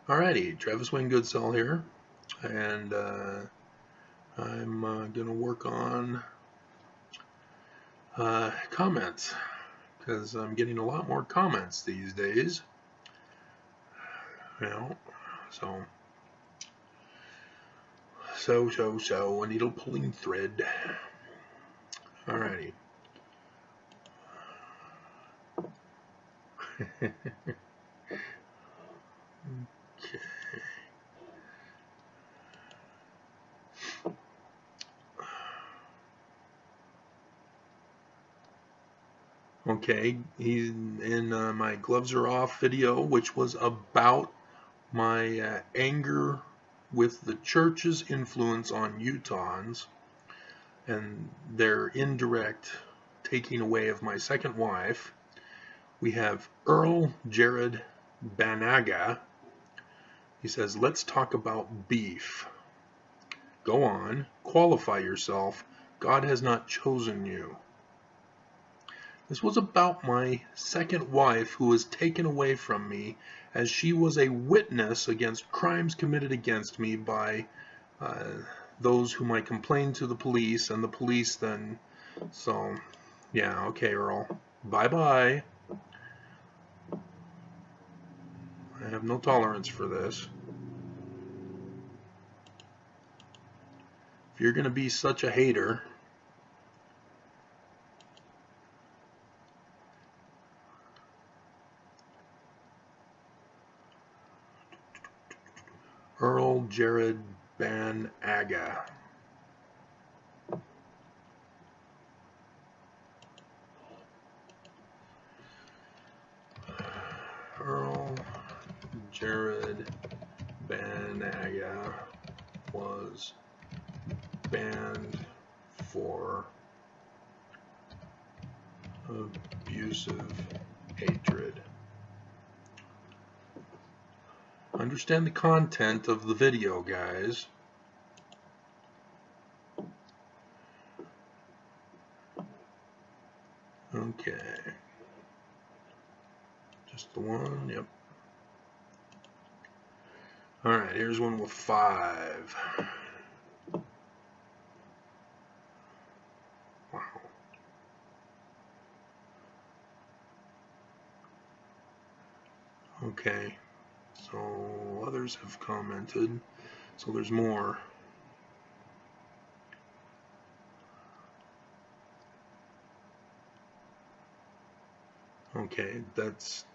Alrighty, Travis Wayne Goodsell here, and I'm going to work on comments, because I'm getting a lot more comments these days. So a needle pulling thread. Alrighty. Okay. Okay, he's in my gloves are off video, which was about my anger with the church's influence on Utahns and their indirect taking away of my second wife. We have Earl Jared Banaga. He says, let's talk about beef. Go on, qualify yourself. God has not chosen you. This was about my second wife who was taken away from me as she was a witness against crimes committed against me by those whom I complained to the police, and the police then, so, yeah, okay, Earl, bye-bye. I have no tolerance for this. If you're going to be such a hater, Earl Jared Banaga. Earl Jared Banaga was banned for abusive hatred. Understand the content of the video, guys. Okay. Just the one, yep. Alright, here's one with 5. Wow. Okay. So others have commented, so there's more. Okay, that's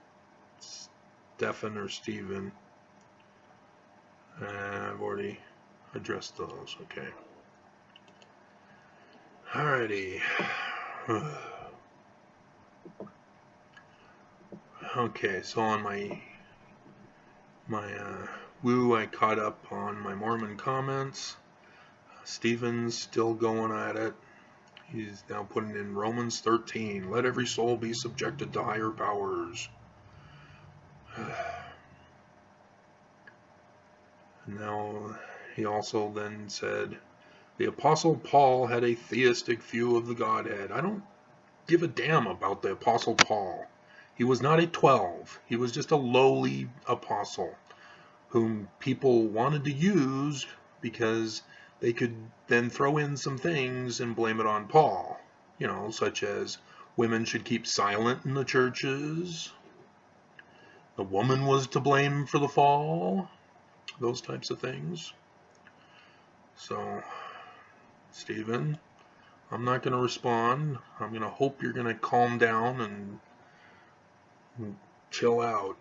Stefan or Steven. I've already addressed those, okay. Alrighty. Okay, so on my woo, I caught up on my Mormon comments. Stephen's still going at it. He's now putting in Romans 13. Let every soul be subjected to higher powers. And now he also then said, the Apostle Paul had a theistic view of the Godhead. I don't give a damn about the Apostle Paul. He was not a 12. He was just a lowly apostle whom people wanted to use because they could then throw in some things and blame it on Paul. You know, such as women should keep silent in the churches. The woman was to blame for the fall. Those types of things. So, Stephen, I'm not going to respond. I'm going to hope you're going to calm down and chill out.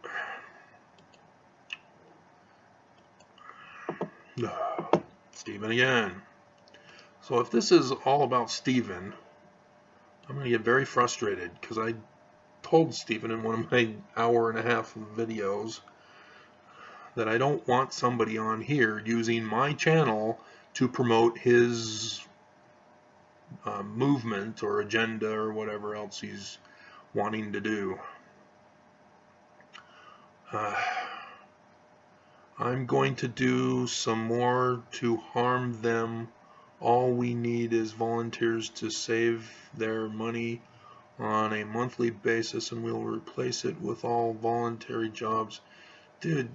Stephen again. So if this is all about Stephen, I'm going to get very frustrated because I told Stephen in one of my hour-and-a-half videos that I don't want somebody on here using my channel to promote his movement or agenda or whatever else he's wanting to do. I'm going to do some more to harm them. All we need is volunteers to save their money on a monthly basis, and we'll replace it with all voluntary jobs. Dude,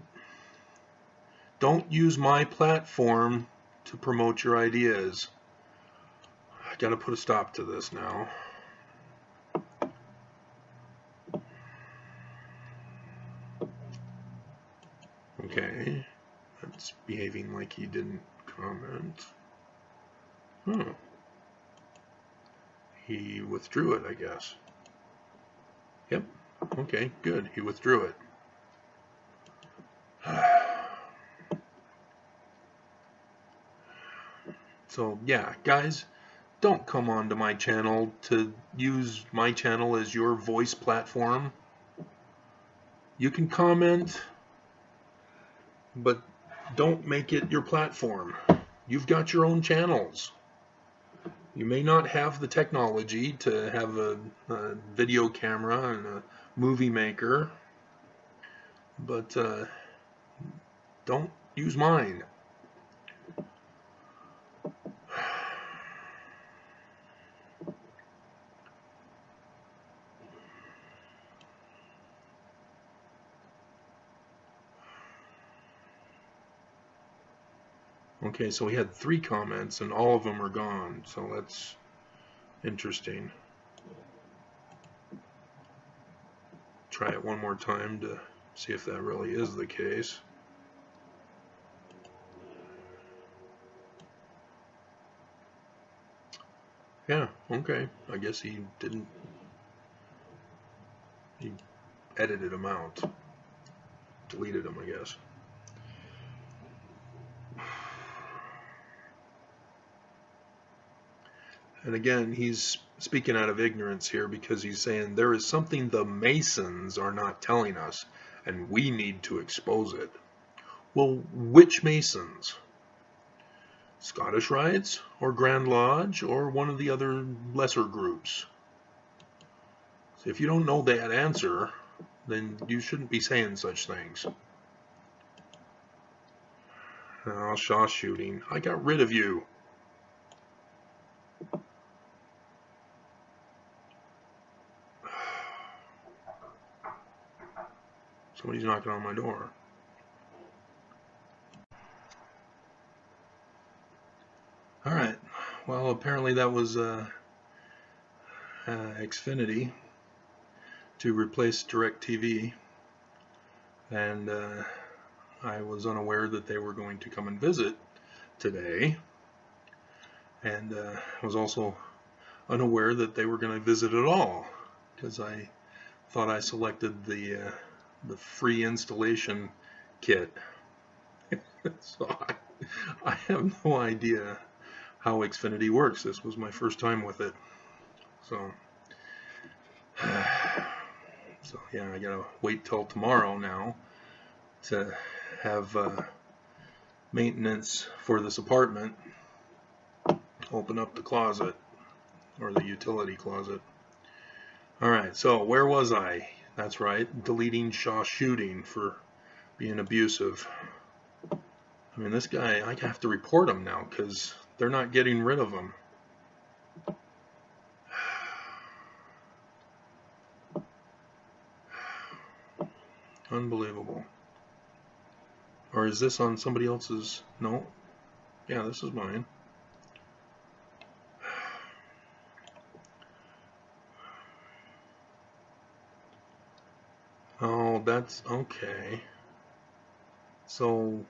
Don't use my platform to promote your ideas. I gotta put a stop to this now. Okay, that's behaving like he didn't comment. Huh. He withdrew it, I guess. Yep. Okay, good. He withdrew it. So, yeah, guys, don't come onto my channel to use my channel as your voice platform. You can comment, but don't make it your platform. You've got your own channels. You may not have the technology to have a video camera and a movie maker, but don't use mine. Okay, so we had 3 comments and all of them are gone, so that's interesting. Try it one more time to see if that really is the case. Yeah, okay. I guess he didn't. He edited them out. Deleted them, I guess. And again, he's speaking out of ignorance here because he's saying there is something the Masons are not telling us, and we need to expose it. Well, which Masons? Scottish Rites, or Grand Lodge, or one of the other lesser groups? So if you don't know that answer, then you shouldn't be saying such things. Oh, Shaw shooting. I got rid of you. Somebody's knocking on my door. Alright, well apparently that was Xfinity to replace DirecTV, and I was unaware that they were going to come and visit today, and I was also unaware that they were going to visit at all, because I thought I selected the free installation kit. So I have no idea how Xfinity works. This was my first time with it, so yeah, I gotta wait till tomorrow now to have maintenance for this apartment. Open up the closet, or the utility closet. Alright, so where was I? That's right, deleting Shaw shooting for being abusive. I mean, this guy, I have to report him now because they're not getting rid of him. Unbelievable. Or is this on somebody else's? No. Yeah, this is mine. Oh, that's okay. So,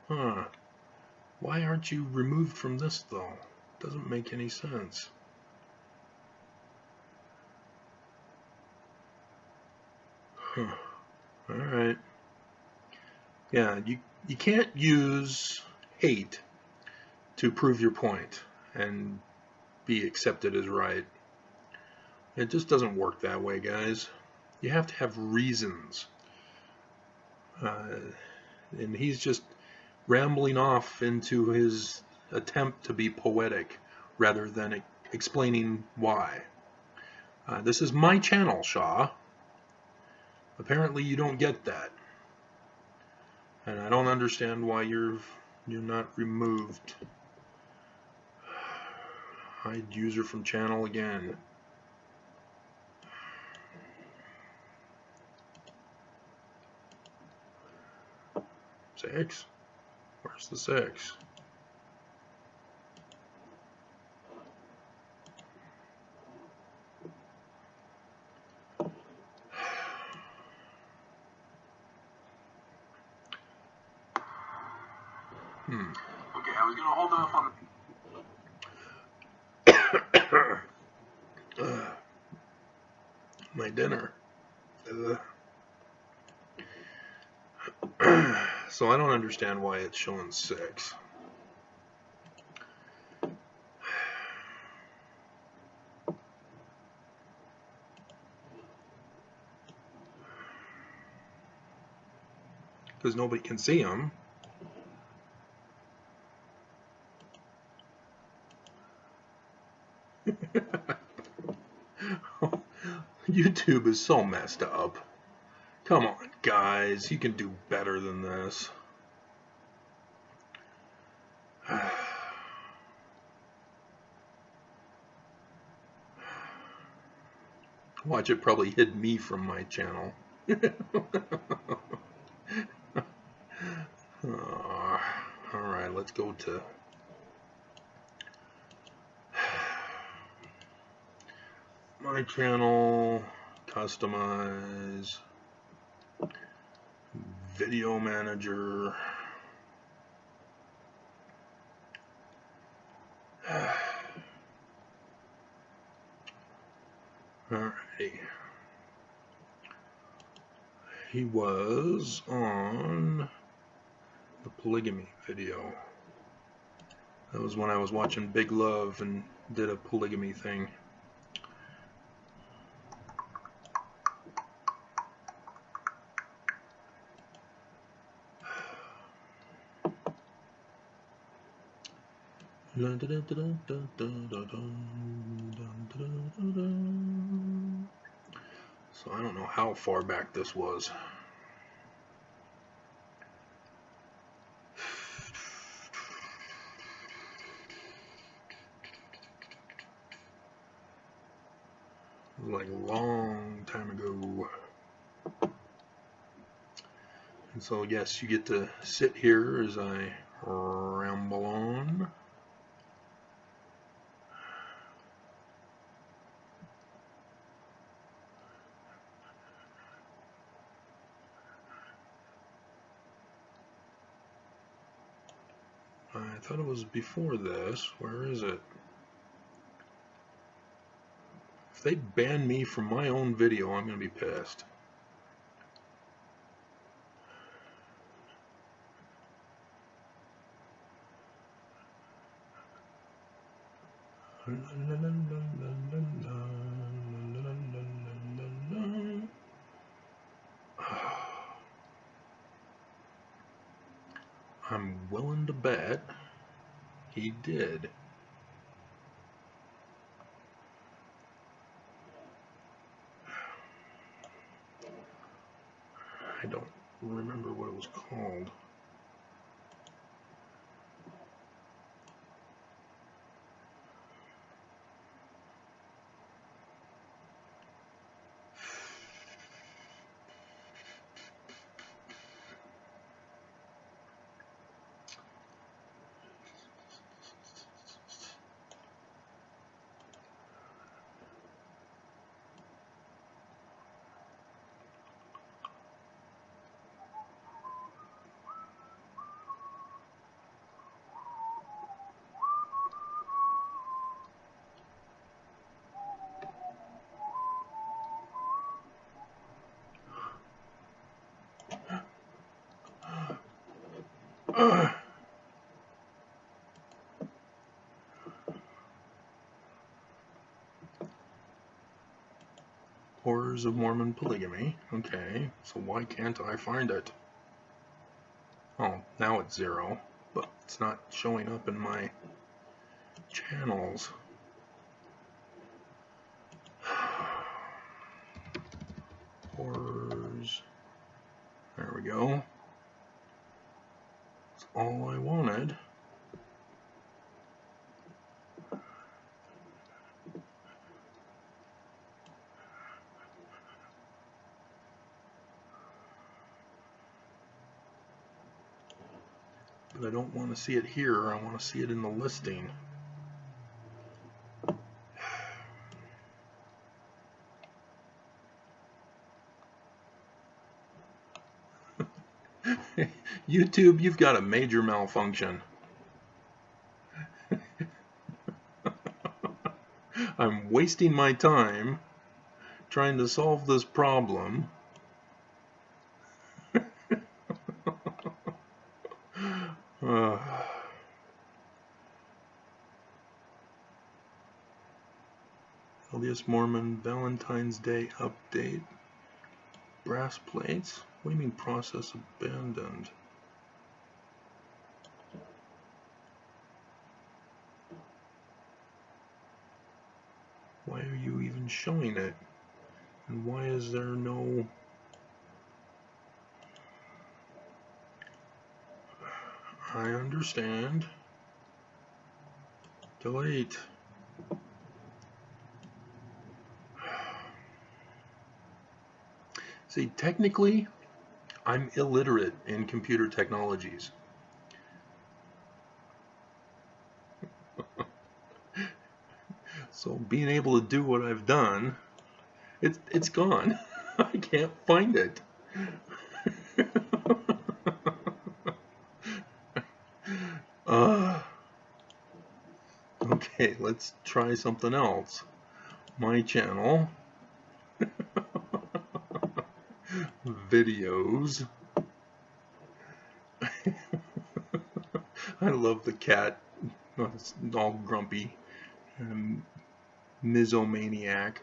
why aren't you removed from this though? Doesn't make any sense. Alright. Yeah, you can't use hate to prove your point and be accepted as right. It just doesn't work that way, guys. You have to have reasons. And he's just rambling off into his attempt to be poetic rather than explaining why. This is my channel, Shaw. Apparently you don't get that. And I don't understand why you're not removed. Hide user from channel again. 6. Where's the 6? Okay, I was gonna hold off on my dinner. So I don't understand why it's showing 6. Because nobody can see them. YouTube is so messed up. Come on, guys. You can do better than this. Watch, it probably hid me from my channel. Alright, let's go to my channel, customize, video manager. Alrighty. He was on the polygamy video. That was when I was watching Big Love and did a polygamy thing. So I don't know how far back this was. It was like a long time ago. And so yes, you get to sit here as I ramble on. I thought it was before this. Where is it? If they ban me from my own video, I'm going to be pissed. I'm willing to bet he did. I don't remember what it was called. Horrors of Mormon polygamy. Okay, so why can't I find it? Oh, now it's 0, but it's not showing up in my channels. Horrors. There we go. That's all I wanted. but I don't want to see it here. I want to see it in the listing. YouTube, you've got a major malfunction. I'm wasting my time trying to solve this problem. LDS Mormon Valentine's Day update. Brass plates? What do you mean process abandoned? Why are you even showing it? And why is there no... I understand. Delete. See, technically, I'm illiterate in computer technologies. So being able to do what I've done, it's gone. I can't find it. Okay, let's try something else. My channel. Videos. I love the cat. It's all grumpy. Misomaniac.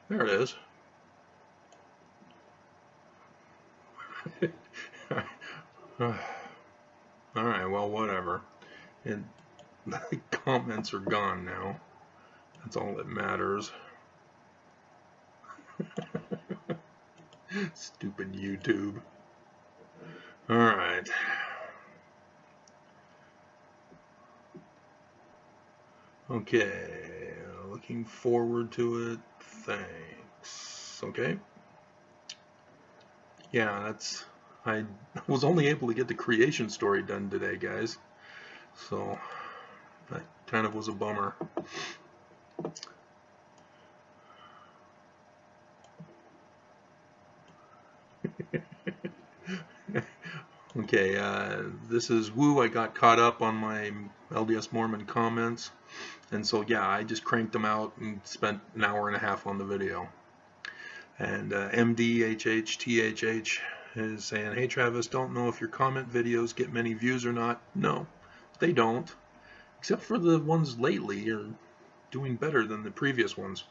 There it is. Alright, well, whatever. The comments are gone now. That's all that matters. Stupid YouTube. Alright. Okay. Looking forward to it. Thanks. Okay. Yeah, that's... I was only able to get the creation story done today, guys. So, that kind of was a bummer. Okay, this is Woo. I got caught up on my LDS Mormon comments, and so yeah, I just cranked them out and spent an hour and a half on the video. And MDHHTHH is saying, hey Travis, don't know if your comment videos get many views or not. No, they don't, except for the ones lately are doing better than the previous ones,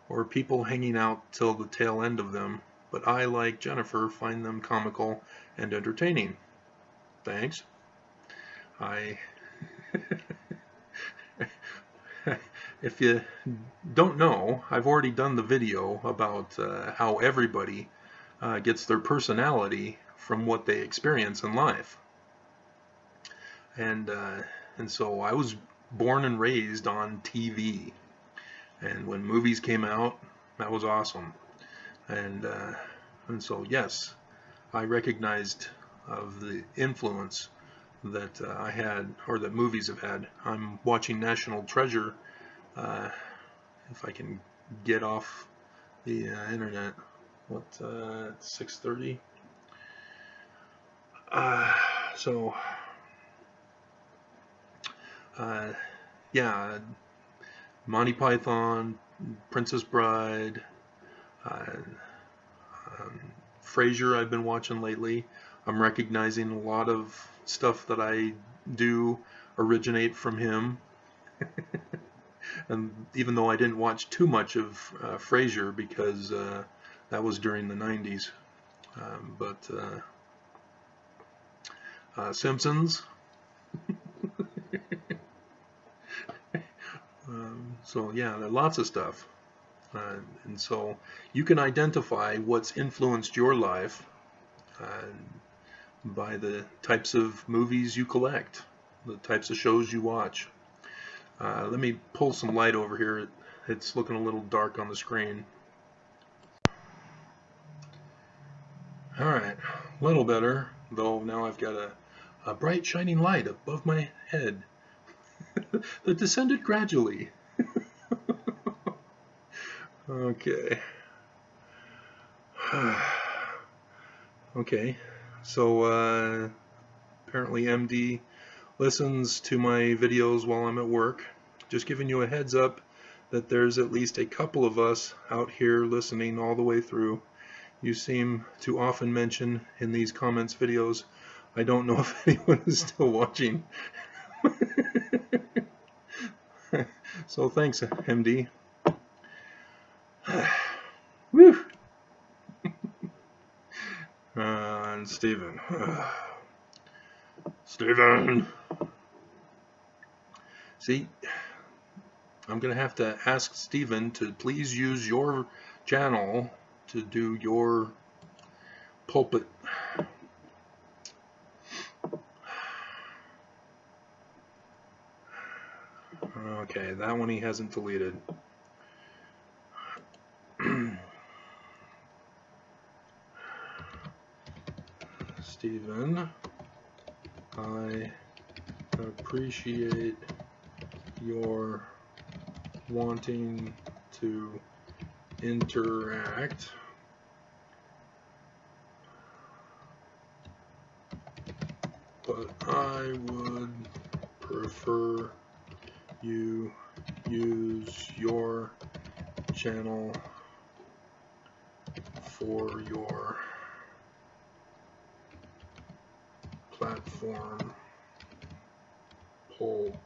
or people hanging out till the tail end of them. But I, like Jennifer, find them comical and entertaining. Thanks. If you don't know, I've already done the video about how everybody gets their personality from what they experience in life. And so I was born and raised on TV. And when movies came out, that was awesome. And so yes, I recognized of the influence that I had, or that movies have had. I'm watching National Treasure, if I can get off the internet. What, it's 6:30? Yeah, Monty Python, Princess Bride, Frasier I've been watching lately. I'm recognizing a lot of stuff that I do originate from him. And even though I didn't watch too much of Frasier because that was during the 90s. But Simpsons. So yeah, lots of stuff. And so you can identify what's influenced your life by the types of movies you collect, the types of shows you watch. Let me pull some light over here. It's looking a little dark on the screen. Alright, a little better, though now I've got a bright shining light above my head that descended gradually. Okay. Okay, so apparently MD listens to my videos while I'm at work. Just giving you a heads up that there's at least a couple of us out here listening all the way through. You seem to often mention in these comments videos, I don't know if anyone is still watching. So thanks, MD. Woo! And Stephen. Stephen! See, I'm going to have to ask Stephen to please use your channel to do your pulpit. Okay, that one he hasn't deleted. Stephen, I appreciate your wanting to interact, but I would prefer you use your channel for your platform pulpit.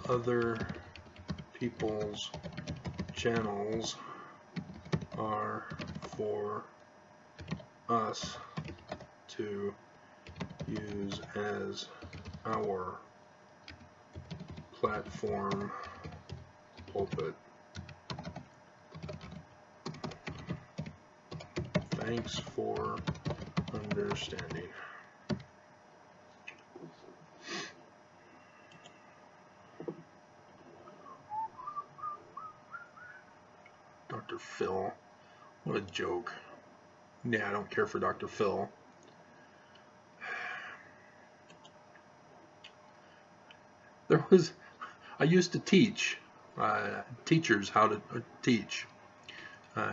Other people's channels are for us to use as our platform pulpit. Thanks for understanding. Dr. Phil. What a joke. Yeah, I don't care for Dr. Phil. I used to teach teachers how to teach,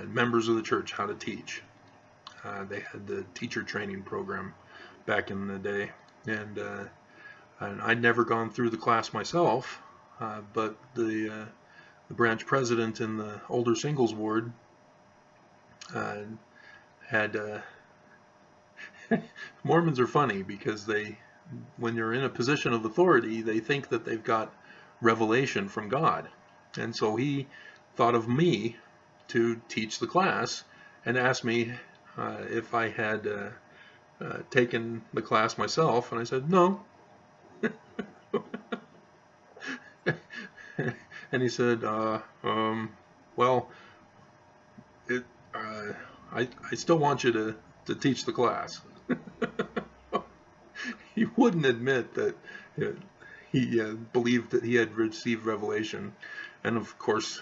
members of the church how to teach. They had the teacher training program back in the day, and I'd never gone through the class myself, but the branch president in the older singles ward had Mormons are funny because when you're in a position of authority, they think that they've got revelation from God. And so he thought of me to teach the class and asked me if I had taken the class myself, and I said no. And he said, well, I still want you to teach the class. He wouldn't admit that he believed that he had received revelation. And of course,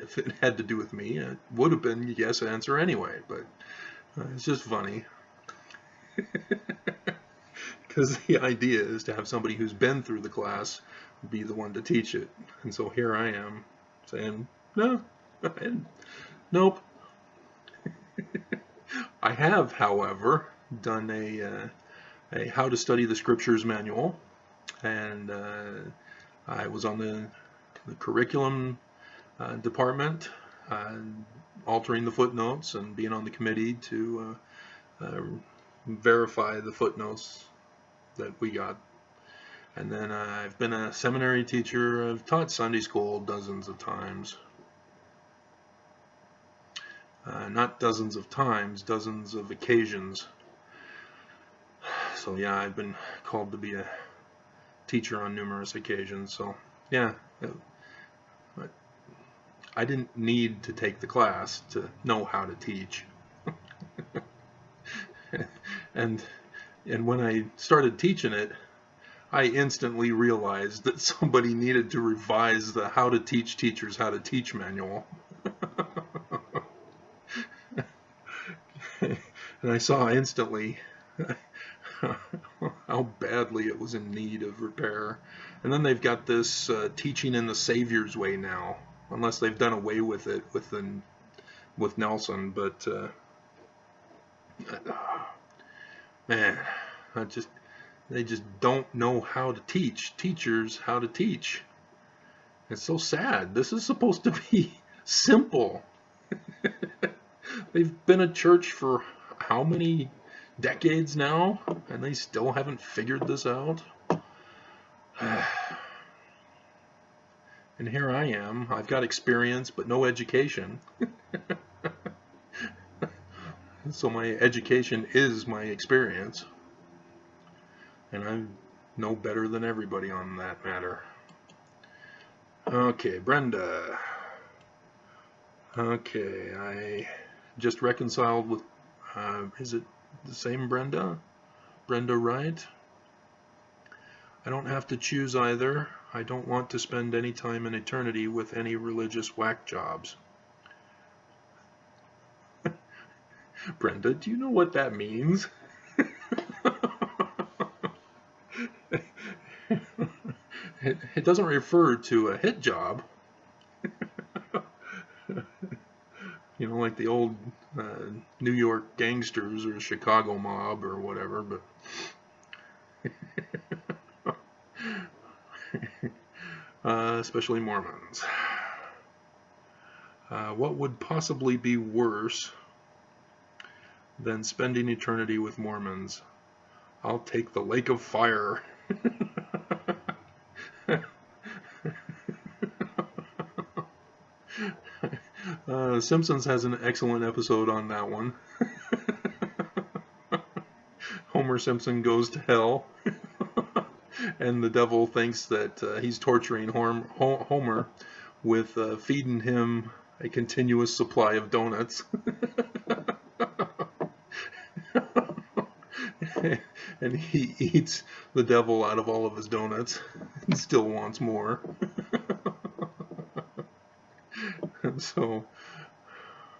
if it had to do with me, it would have been a yes answer anyway. But it's just funny. Because the idea is to have somebody who's been through the class be the one to teach it. And so here I am saying, no, nope. I have, however, done a How to Study the Scriptures manual, and I was on the curriculum department, altering the footnotes and being on the committee to verify the footnotes that we got. And then I've been a seminary teacher. I've taught Sunday school dozens of times. Not dozens of times, dozens of occasions. So yeah, I've been called to be a teacher on numerous occasions. So yeah, I didn't need to take the class to know how to teach. and when I started teaching it, I instantly realized that somebody needed to revise the How to Teach Teachers How to Teach manual. And I saw instantly how badly it was in need of repair. And then they've got this teaching in the Savior's way now, unless they've done away with it with Nelson. But man, they just don't know how to teach teachers how to teach. It's so sad. This is supposed to be simple. They've been a church for how many decades now, and they still haven't figured this out. And here I am. I've got experience, but no education. So my education is my experience. And I know better than everybody on that matter. Okay, Brenda. Okay, I just reconciled with, is it the same Brenda? Brenda Wright? I don't have to choose either. I don't want to spend any time in eternity with any religious whack jobs. Brenda, do you know what that means? It doesn't refer to a hit job. You know, like the old New York gangsters or Chicago mob or whatever, but especially Mormons. What would possibly be worse than spending eternity with Mormons? I'll take the lake of fire. Simpsons has an excellent episode on that one. Homer Simpson goes to hell, and the devil thinks that he's torturing Homer with feeding him a continuous supply of donuts. And he eats the devil out of all of his donuts and still wants more. And so,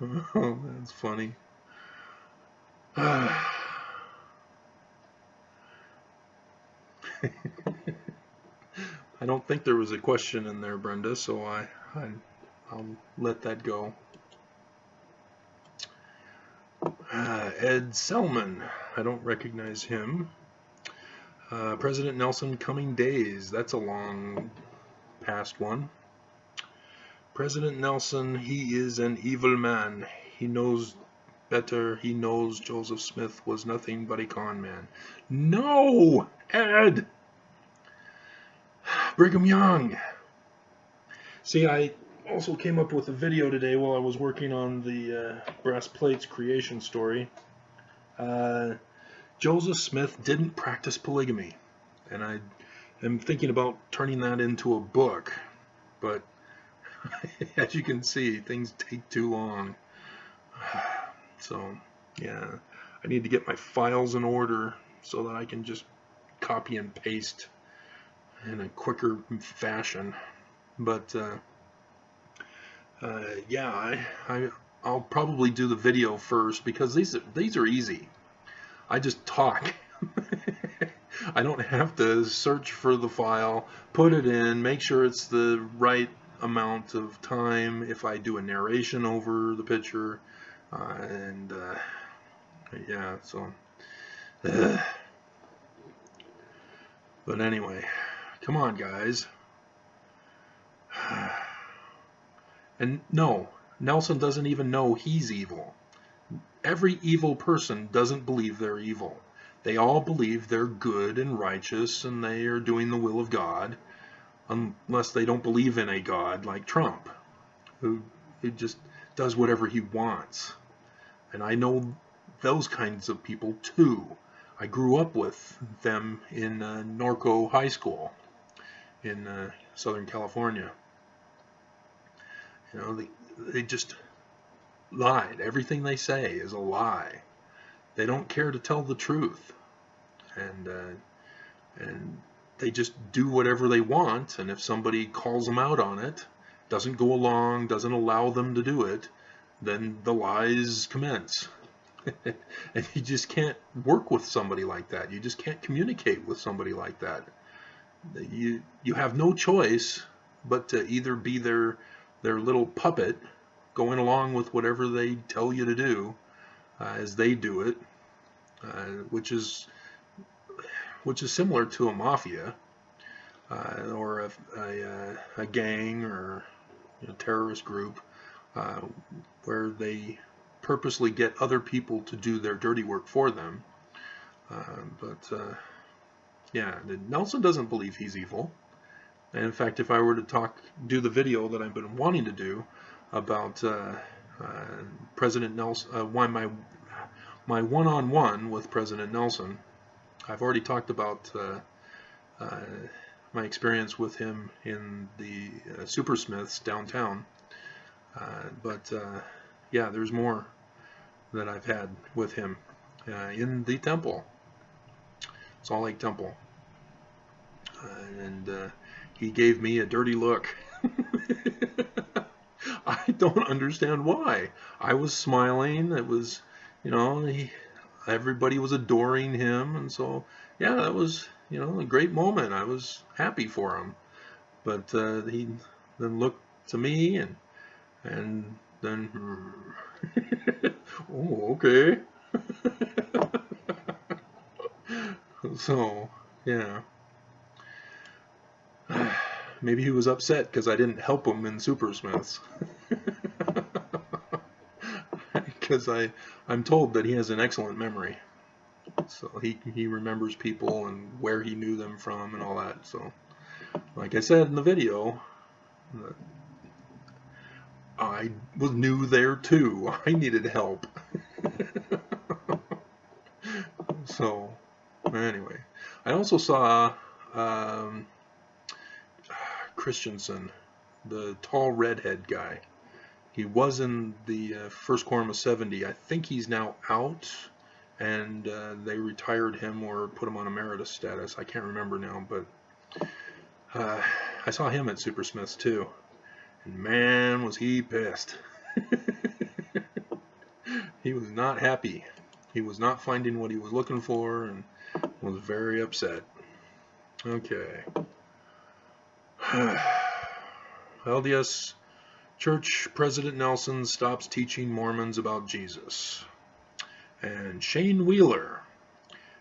oh, that's funny. I don't think there was a question in there, Brenda, so I'll let that go. Ed Selman, I don't recognize him. President Nelson, coming days. That's a long past one. President Nelson, he is an evil man. He knows better. He knows Joseph Smith was nothing but a con man. No, Ed! Brigham Young. See, I also came up with a video today while I was working on the brass plates creation story. Joseph Smith didn't practice polygamy, and I am thinking about turning that into a book, but as you can see, things take too long. So yeah, I need to get my files in order so that I can just copy and paste in a quicker fashion. But yeah, I'll probably do the video first, because these are easy. I just talk. I don't have to search for the file, put it in, make sure it's the right amount of time if I do a narration over the picture, and yeah, so but anyway, Come on, guys. And no, Nelson doesn't even know he's evil. Every evil person doesn't believe they're evil. They all believe they're good and righteous and they are doing the will of God, unless they don't believe in a God like Trump, who just does whatever he wants. And I know those kinds of people too. I grew up with them in Norco High School in Southern California. You know, they just lied. Everything they say is a lie. They don't care to tell the truth, and they just do whatever they want. And if somebody calls them out on it, doesn't go along, doesn't allow them to do it, then the lies commence. And you just can't work with somebody like that. You just can't communicate with somebody like that. You have no choice but to either be their little puppet, going along with whatever they tell you to do, as they do it, which is similar to a mafia, or a gang, or a terrorist group, where they purposely get other people to do their dirty work for them. Yeah, Nelson doesn't believe he's evil. And in fact, if I were to do the video that I've been wanting to do about President Nelson, my one-on-one with President Nelson, I've already talked about my experience with him in the Supersmiths downtown. Yeah, there's more that I've had with him in the temple, Salt Lake Temple. And he gave me a dirty look. I don't understand why. I was smiling. It was, everybody was adoring him. And so, yeah, that was, a great moment. I was happy for him. But he then looked to me and then, oh, okay. So, yeah. Maybe he was upset because I didn't help him in Supersmiths. Because I'm told that he has an excellent memory. So he remembers people and where he knew them from and all that. So, like I said in the video, I was new there too. I needed help. So, anyway. I also saw Christensen, the tall redhead guy. He was in the first quorum of 70. I think he's now out, and they retired him or put him on emeritus status. I can't remember now, but I saw him at Supersmiths too, and man, was he pissed. He was not happy. He was not finding what he was looking for, and was very upset. Okay. LDS Church President Nelson stops teaching Mormons about Jesus. And Shane Wheeler.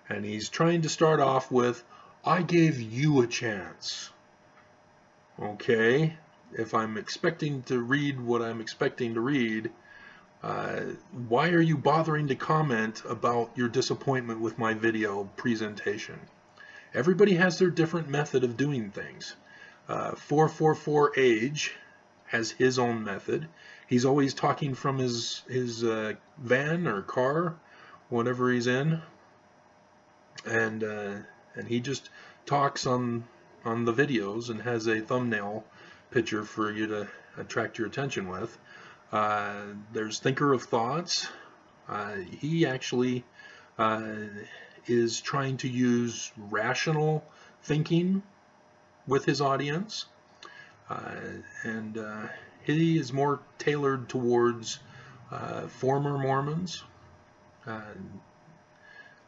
And he's trying to start off with, I gave you a chance. Okay. If I'm expecting to read what I'm expecting to read, why are you bothering to comment about your disappointment with my video presentation? Everybody has their different method of doing things. 444 Age has his own method. He's always talking from his van or car, whatever he's in, and he just talks on the videos and has a thumbnail picture for you to attract your attention with. There's Thinker of Thoughts. He actually is trying to use rational thinking with his audience, and he is more tailored towards former Mormons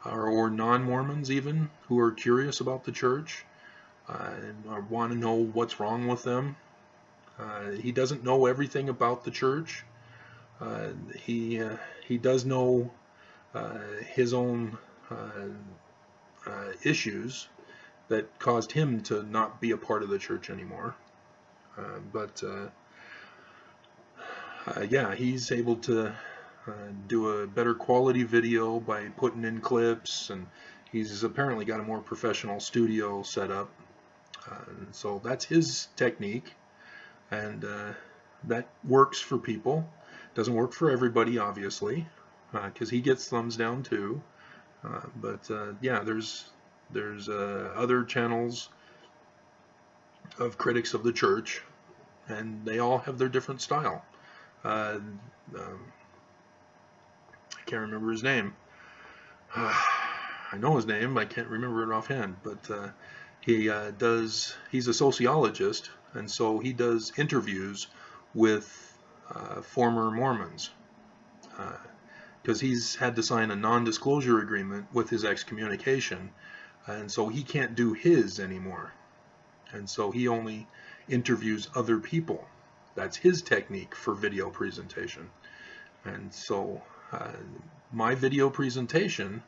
or non-Mormons even, who are curious about the church and want to know what's wrong with them. He doesn't know everything about the church. He does know his own issues, that caused him to not be a part of the church anymore. Yeah, he's able to do a better quality video by putting in clips, and he's apparently got a more professional studio set up. So that's his technique, and that works for people. Doesn't work for everybody, obviously, because he gets thumbs down too. Yeah, there's other channels of critics of the church, and they all have their different style. I can't remember his name. I know his name, I can't remember it offhand, but he's a sociologist, and so he does interviews with former Mormons, because he's had to sign a non-disclosure agreement with his excommunication, and so he can't do his anymore, and so he only interviews other people. That's his technique for video presentation. And so my video presentation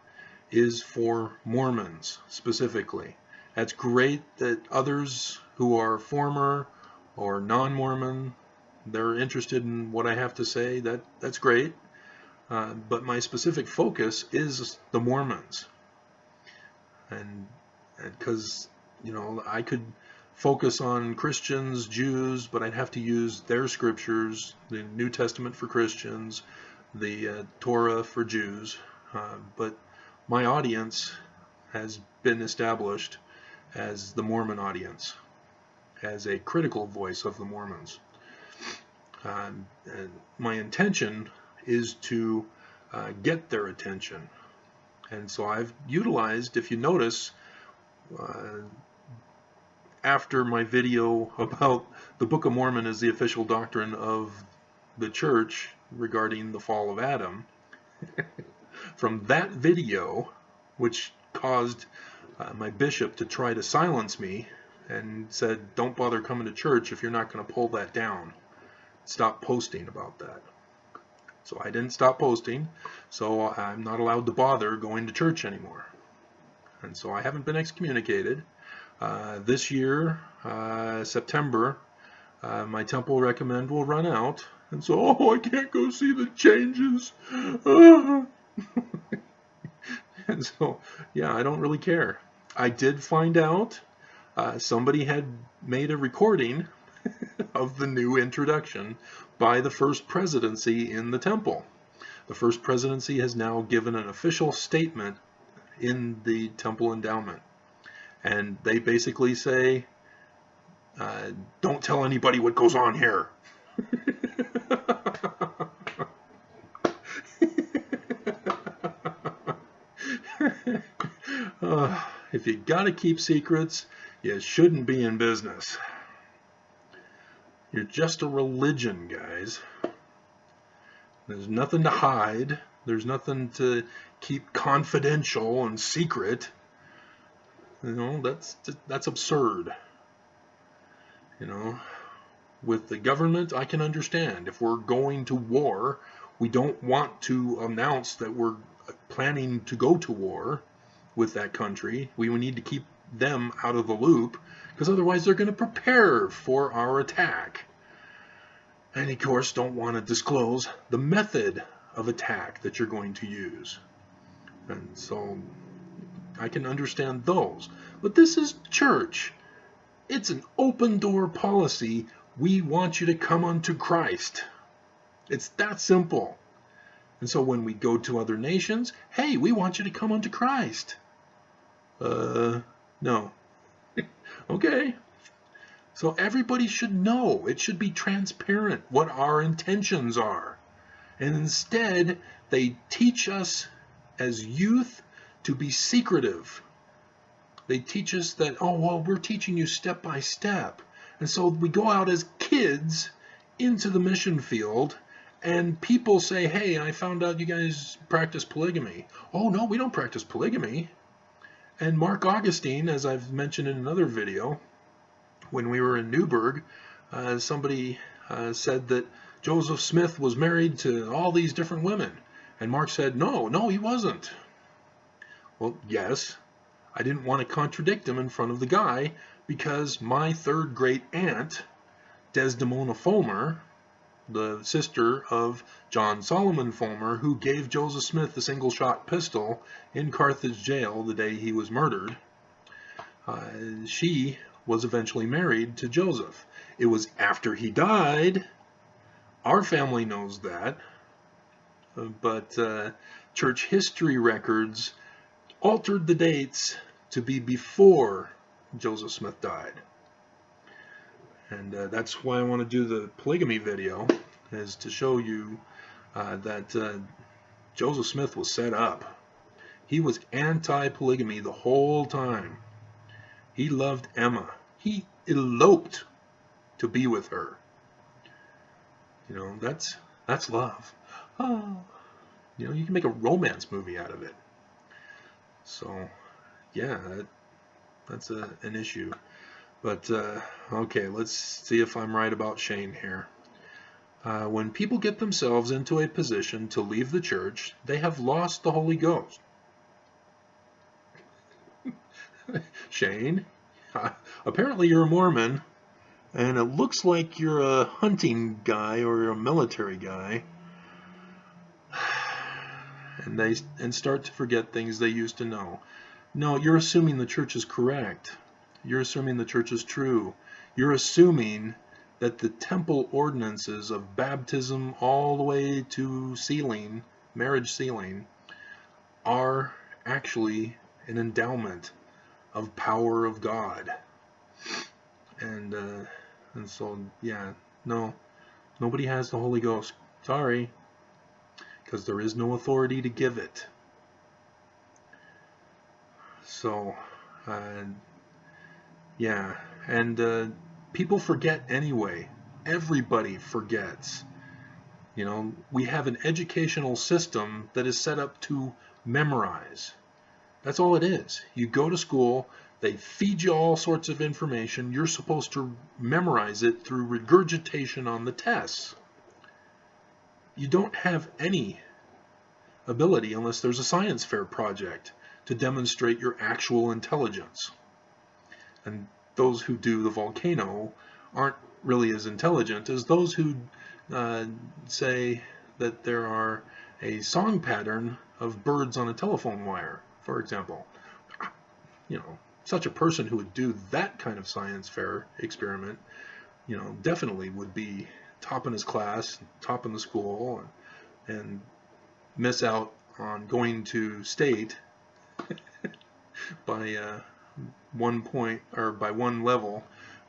is for Mormons specifically. That's great that others who are former or non-Mormon, they're interested in what I have to say. That's great. But my specific focus is the Mormons. And because, you know, I could focus on Christians, Jews, but I'd have to use their scriptures, the New Testament for Christians, the Torah for Jews. But my audience has been established as the Mormon audience, as a critical voice of the Mormons. And my intention is to get their attention. And so I've utilized, if you notice, after my video about the Book of Mormon as the official doctrine of the church regarding the fall of Adam, from that video, which caused my bishop to try to silence me and said, don't bother coming to church if you're not going to pull that down. Stop posting about that. So I didn't stop posting, so I'm not allowed to bother going to church anymore. And so I haven't been excommunicated. This year, September, my temple recommend will run out, and so, I can't go see the changes. And so, yeah, I don't really care. I did find out somebody had made a recording of the new introduction by the First Presidency in the temple. The First Presidency has now given an official statement in the temple endowment. And they basically say, don't tell anybody what goes on here. If you gotta keep secrets, you shouldn't be in business. You're just a religion, guys. There's nothing to hide. There's nothing to keep confidential and secret. You know, that's absurd. You know, with the government, I can understand. If we're going to war, we don't want to announce that we're planning to go to war with that country. We need to keep them out of the loop, because otherwise they're going to prepare for our attack. And of course, don't want to disclose the method of attack that you're going to use. And so I can understand those. But this is church. It's an open door policy. We want you to come unto Christ. It's that simple. And so when we go to other nations, hey, we want you to come unto Christ. No. Okay. So everybody should know. It should be transparent what our intentions are. And instead, they teach us as youth to be secretive. They teach us that, oh, well, we're teaching you step by step. And so we go out as kids into the mission field, and people say, hey, I found out you guys practice polygamy. Oh, no, we don't practice polygamy. And Mark Augustine, as I've mentioned in another video, when we were in Newburgh, somebody said that Joseph Smith was married to all these different women. And Mark said, no, he wasn't. Well, yes, I didn't want to contradict him in front of the guy because my third great aunt, Desdemona Fulmer, the sister of John Solomon Fulmer, who gave Joseph Smith the single-shot pistol in Carthage jail the day he was murdered, she was eventually married to Joseph. It was after he died. Our family knows that. But church history records altered the dates to be before Joseph Smith died. And that's why I want to do the polygamy video, is to show you that Joseph Smith was set up. He was anti-polygamy the whole time. He loved Emma. He eloped to be with her. You know, that's love. Oh, you know, you can make a romance movie out of it. So, yeah, that's an issue. But, okay, let's see if I'm right about Shane here. When people get themselves into a position to leave the church, they have lost the Holy Ghost. Shane, apparently you're a Mormon, and it looks like you're a hunting guy or a military guy. And start to forget things they used to know. No, you're assuming the church is correct. You're assuming the church is true. You're assuming that the temple ordinances of baptism all the way to sealing, marriage sealing, are actually an endowment of power of God. And so, yeah, no, nobody has the Holy Ghost. Sorry. Because there is no authority to give it. So, yeah, and people forget anyway. Everybody forgets. You know, we have an educational system that is set up to memorize. That's all it is. You go to school, they feed you all sorts of information. You're supposed to memorize it through regurgitation on the tests. You don't have any ability unless there's a science fair project to demonstrate your actual intelligence. And those who do the volcano aren't really as intelligent as those who say that there are a song pattern of birds on a telephone wire, for example. You know, such a person who would do that kind of science fair experiment, you know, definitely would be top in his class, top in the school, and miss out on going to state by 1 point, or by 1 level,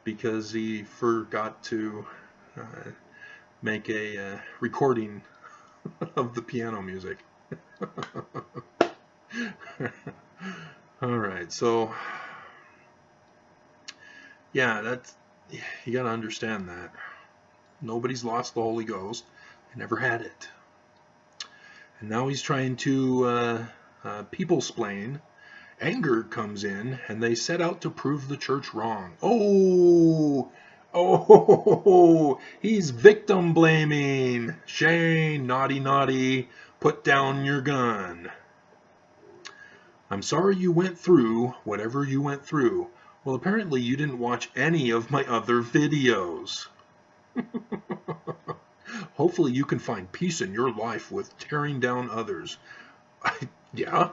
because he forgot to make a recording of the piano music. All right, so yeah, you got to understand that nobody's lost the Holy Ghost. They never had it. And now he's trying to people-splain. Anger comes in, and they set out to prove the church wrong. Oh, he's victim blaming. Shane, naughty, naughty, put down your gun. I'm sorry you went through whatever you went through. Well, apparently you didn't watch any of my other videos. Hopefully you can find peace in your life with tearing down others. Yeah.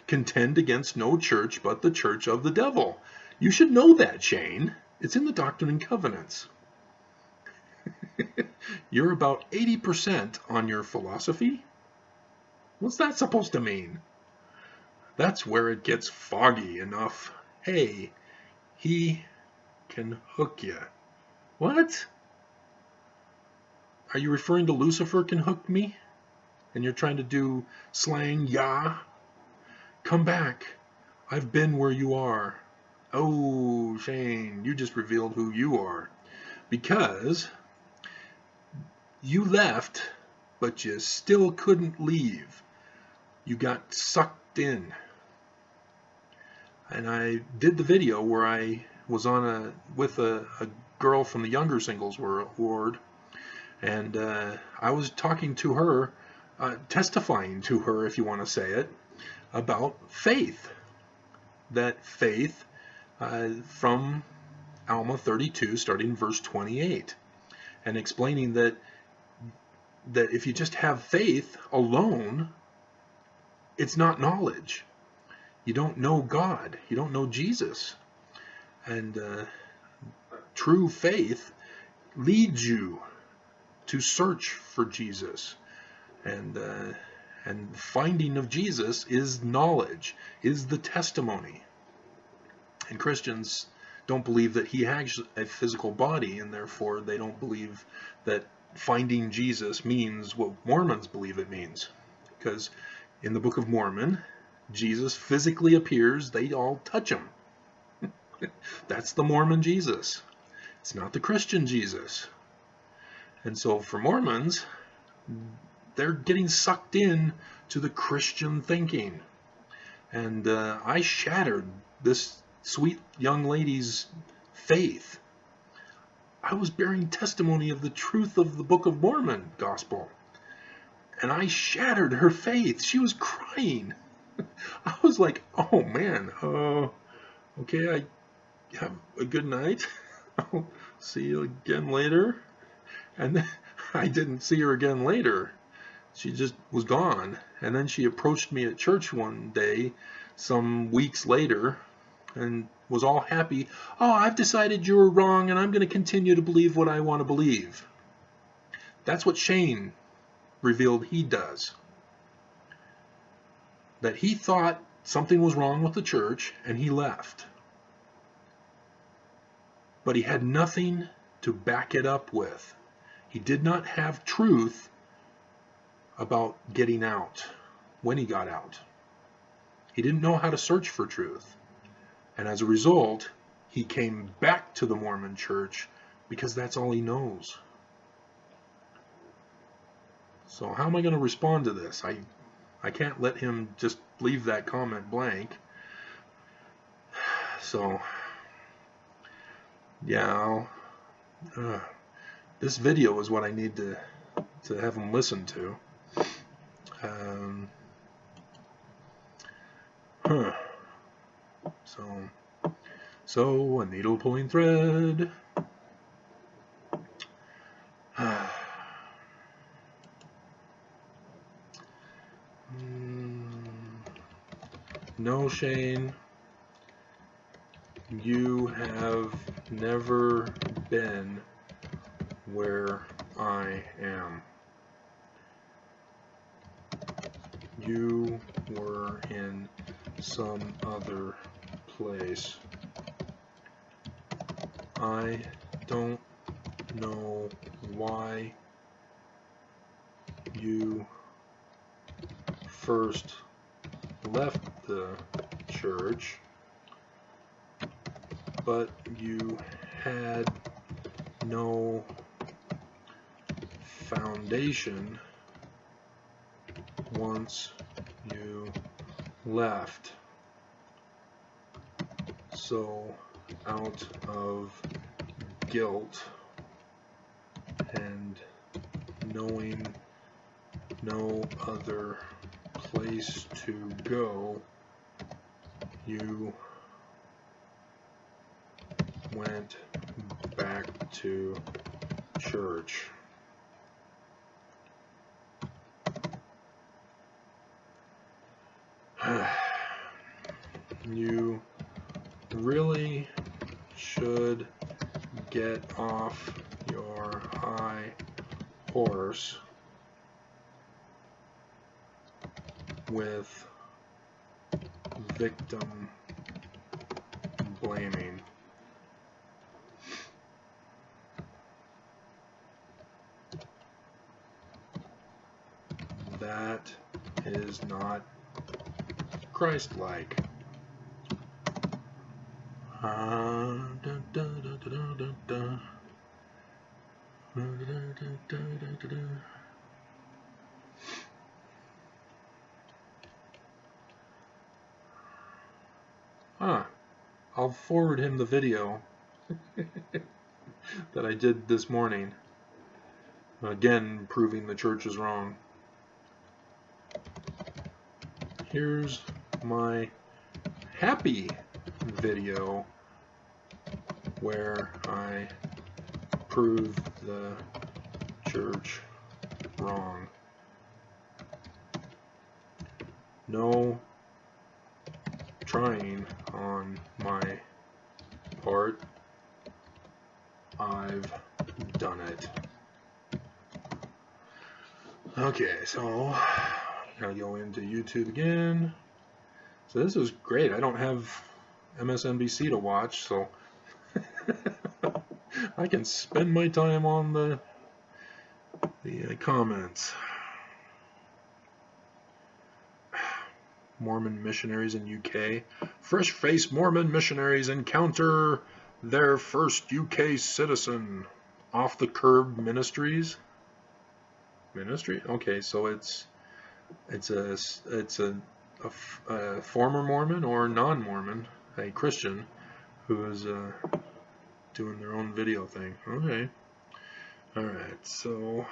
Contend against no church but the church of the devil. You should know that, Shane. It's in the Doctrine and Covenants. You're about 80% on your philosophy? What's that supposed to mean? That's where it gets foggy enough. Hey, he can hook you. What? Are you referring to Lucifer can hook me? And you're trying to do slang, yeah? Come back. I've been where you are. Oh, Shane, you just revealed who you are. Because you left, but you still couldn't leave. You got sucked in. And I did the video where I was on with a girl from the Younger Singles Ward, and I was talking to her testifying to her, if you want to say it, about faith. That faith, from Alma 32, starting verse 28, and explaining that if you just have faith alone, it's not knowledge. You don't know God. You don't know Jesus. And true faith leads you to search for Jesus. And finding of Jesus is knowledge, is the testimony. And Christians don't believe that he has a physical body, and therefore they don't believe that finding Jesus means what Mormons believe it means. Because in the Book of Mormon, Jesus physically appears, they all touch him. That's the Mormon Jesus. It's not the Christian Jesus. And so for Mormons, they're getting sucked in to the Christian thinking. And I shattered this sweet young lady's faith. I was bearing testimony of the truth of the Book of Mormon gospel. And I shattered her faith. She was crying. I was like, oh man, okay, I have a good night. I'll see you again later. And then I didn't see her again later. She just was gone. And then she approached me at church one day, some weeks later, and was all happy. Oh, I've decided you were wrong, and I'm going to continue to believe what I want to believe. That's what Shane revealed he does. That he thought something was wrong with the church, and he left. But he had nothing to back it up with. He did not have truth about getting out when he got out. He didn't know how to search for truth. And as a result, he came back to the Mormon church because that's all he knows. So how am I going to respond to this? I can't let him just leave that comment blank. So, yeah, this video is what I need to have him listen to. So a needle pulling thread. No, Shane, you have never been where I am. You were in some other place. I don't know why you first left the church, but you had no foundation once you left. So out of guilt and knowing no other place to go, you went back to church. You really should get off your high horse with victim blaming. That is not Christ-like. I'll forward him the video that I did this morning. Again, proving the church is wrong. here's my happy video where I prove the church wrong. No trying on my part. I've done it. Okay, so I'll go into YouTube again. So this is great. I don't have MSNBC to watch, so I can spend my time on the comments. Mormon missionaries in UK. Fresh-faced Mormon missionaries encounter their first UK citizen. Off the curb ministries. Ministry? Okay, so it's a former Mormon or non-Mormon, a Christian, who is doing their own video thing. Okay. Alright, so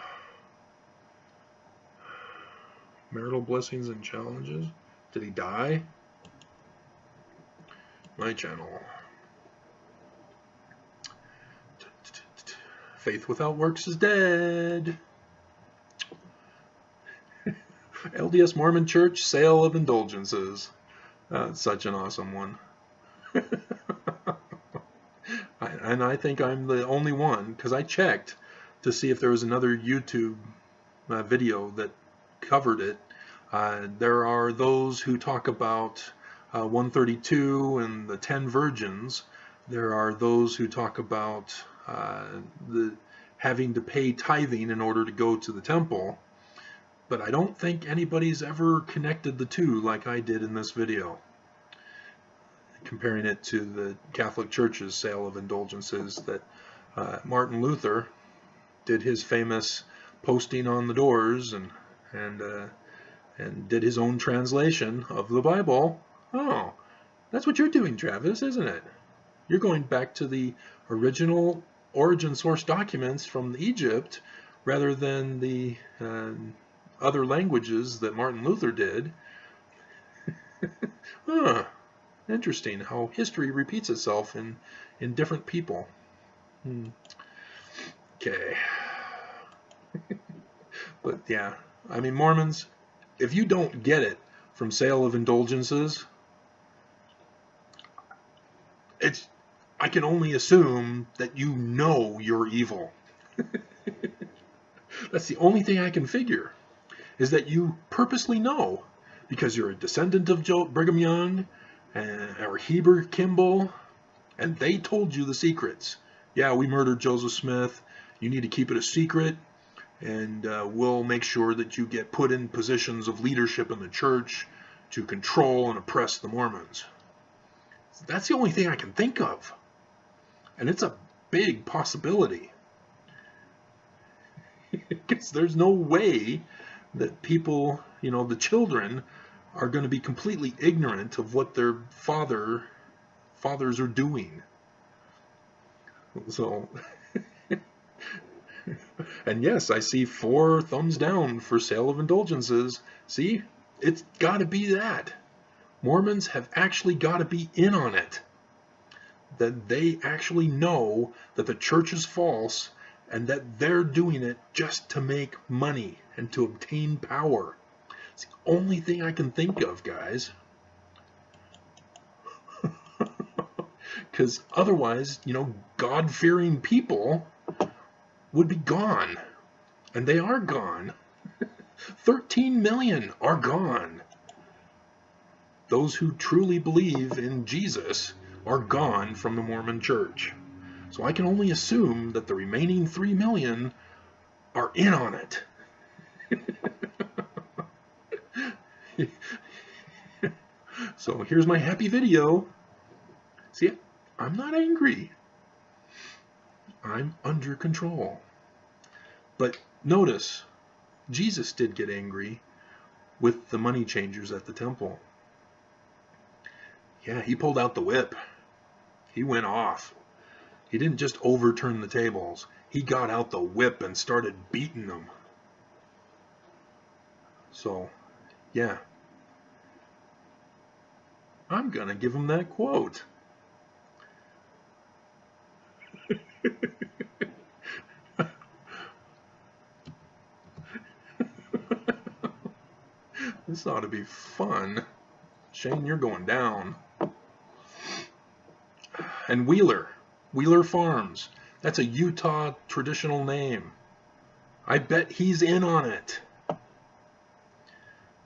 marital blessings and challenges. Did he die? My channel. Faith without works is dead. LDS Mormon Church, sale of indulgences. Such an awesome one. And I think I'm the only one, because I checked to see if there was another YouTube video that covered it. There are those who talk about 132 and the 10 virgins. There are those who talk about the having to pay tithing in order to go to the temple. But I don't think anybody's ever connected the two like I did in this video, comparing it to the Catholic Church's sale of indulgences that Martin Luther did his famous posting on the doors and did his own translation of the Bible. Oh, that's what you're doing, Travis, isn't it? You're going back to the original origin source documents from Egypt rather than the other languages that Martin Luther did. Huh. Interesting how history repeats itself in different people. Okay. But yeah, I mean, Mormons, if you don't get it from sale of indulgences, I can only assume that you know you're evil. That's the only thing I can figure, is that you purposely know, because you're a descendant of Brigham Young or Heber Kimball, and they told you the secrets. Yeah, we murdered Joseph Smith. You need to keep it a secret, and we'll make sure that you get put in positions of leadership in the church to control and oppress the Mormons. That's the only thing I can think of. And it's a big possibility. Because there's no way that people, the children, are going to be completely ignorant of what their fathers are doing. So, and yes, I see 4 thumbs down for sale of indulgences. See, it's got to be that. Mormons have actually got to be in on it. That they actually know that the church is false and that they're doing it just to make money and to obtain power. It's the only thing I can think of, guys. Because otherwise, God-fearing people would be gone. And they are gone. 13 million are gone. Those who truly believe in Jesus are gone from the Mormon Church. So I can only assume that the remaining 3 million are in on it. So here's my happy video. See, I'm not angry. I'm under control. But notice, Jesus did get angry with the money changers at the temple. Yeah, he pulled out the whip. He went off. He didn't just overturn the tables. He got out the whip and started beating them. So, Yeah. I'm gonna give him that quote. This ought to be fun. Shane, you're going down. And Wheeler Farms. That's a Utah traditional name. I bet he's in on it.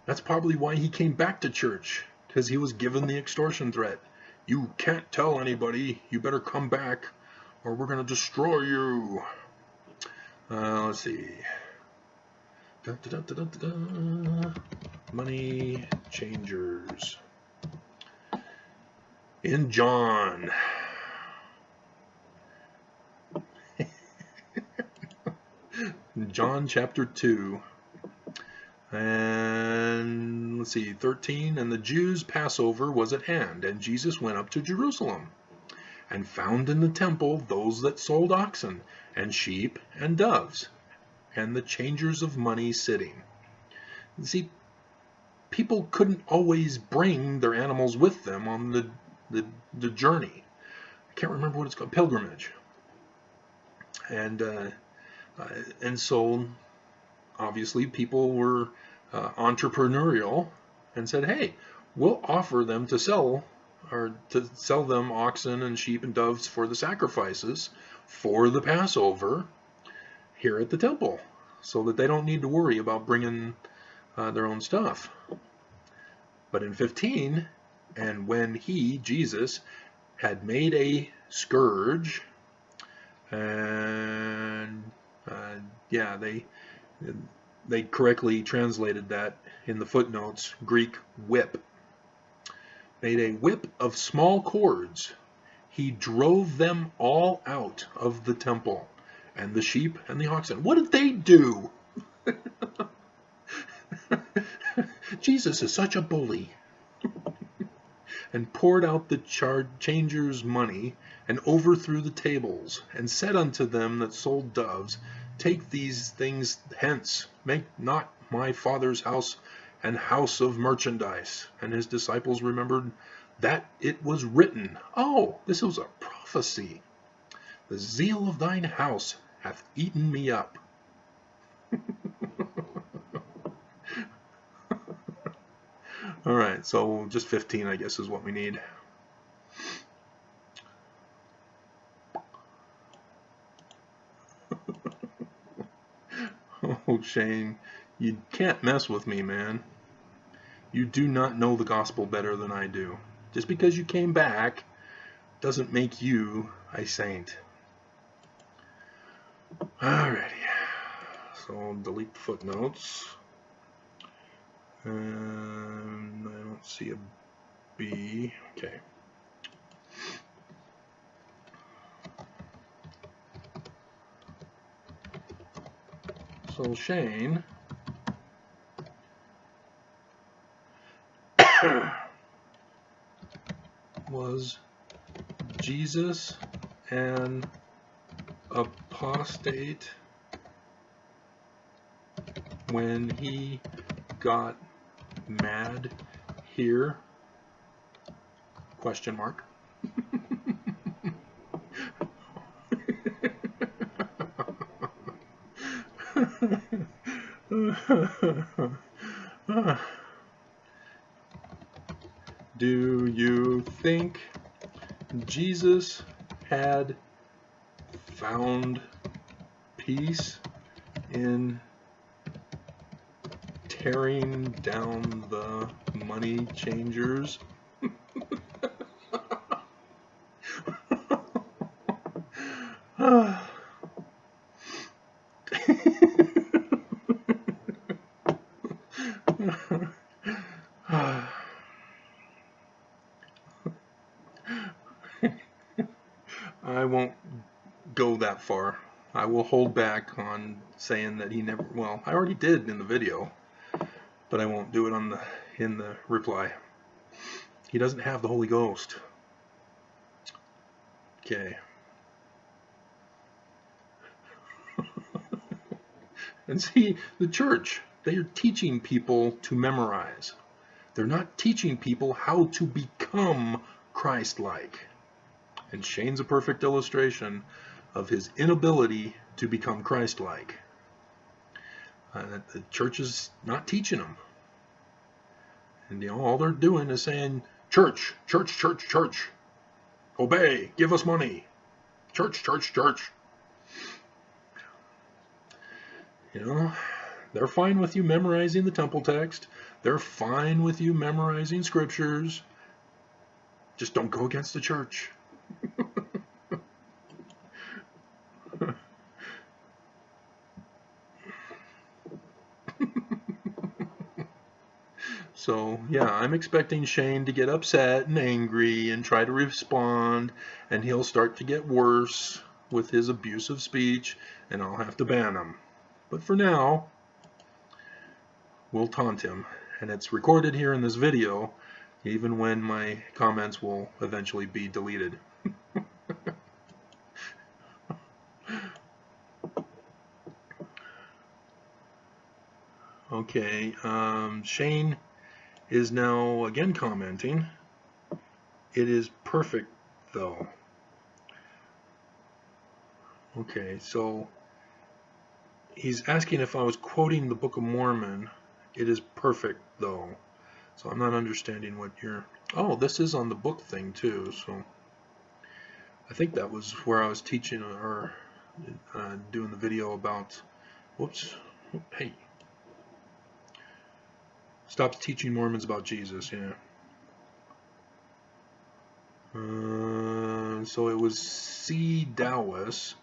That's probably why he came back to church, because he was given the extortion threat. You can't tell anybody. You better come back, or we're going to destroy you. Let's see. Money changers. In John. John chapter 2. And let's see, 13. And the Jews' Passover was at hand, and Jesus went up to Jerusalem, and found in the temple those that sold oxen, and sheep, and doves, and the changers of money sitting. You see, people couldn't always bring their animals with them on the journey. I can't remember what it's called, pilgrimage. And so obviously people were entrepreneurial and said, hey, we'll offer them to sell them oxen and sheep and doves for the sacrifices for the Passover here at the temple, so that they don't need to worry about bringing their own stuff. But in 15, and when he, Jesus, had made a scourge, and yeah, they correctly translated that in the footnotes, Greek whip. Made a whip of small cords. He drove them all out of the temple, and the sheep and the oxen. What did they do? Jesus is such a bully. And poured out the changers' money, and overthrew the tables, and said unto them that sold doves, take these things hence, make not my Father's house an house of merchandise. And his disciples remembered that it was written. Oh, this was a prophecy. The zeal of thine house hath eaten me up. All right, so just 15, I guess, is what we need. Oh, Shane, you can't mess with me, man. You do not know the gospel better than I do. Just because you came back doesn't make you a saint. Alrighty, so I'll delete the footnotes. And I don't see a B. Okay. So Shane was Jesus an apostate when he got mad here? Question mark. Do you think Jesus had found peace in tearing down the money changers? I won't go that far. I will hold back on saying that he never, well, I already did in the video, but I won't do it on in the reply. He doesn't have the Holy Ghost. Okay. And see, the church, They are teaching people to memorize. They're not teaching people how to become Christ-like. And Shane's a perfect illustration of his inability to become Christ-like. The church is not teaching them. And all they're doing is saying, church, church, church, church. Obey, give us money. Church, church, church. They're fine with you memorizing the temple text. They're fine with you memorizing scriptures. Just don't go against the church. So, yeah, I'm expecting Shane to get upset and angry and try to respond, and he'll start to get worse with his abusive speech, and I'll have to ban him. But for now, we'll taunt him, and it's recorded here in this video, even when my comments will eventually be deleted. Okay, Shane is now again commenting. It is perfect, though. Okay, so he's asking if I was quoting the Book of Mormon. It is perfect, though. So I'm not understanding what you're... Oh, this is on the book thing, too. So I think that was where I was teaching or doing the video about... Whoops. Hey. Stop teaching Mormons about Jesus, yeah. So it was C. Dowis,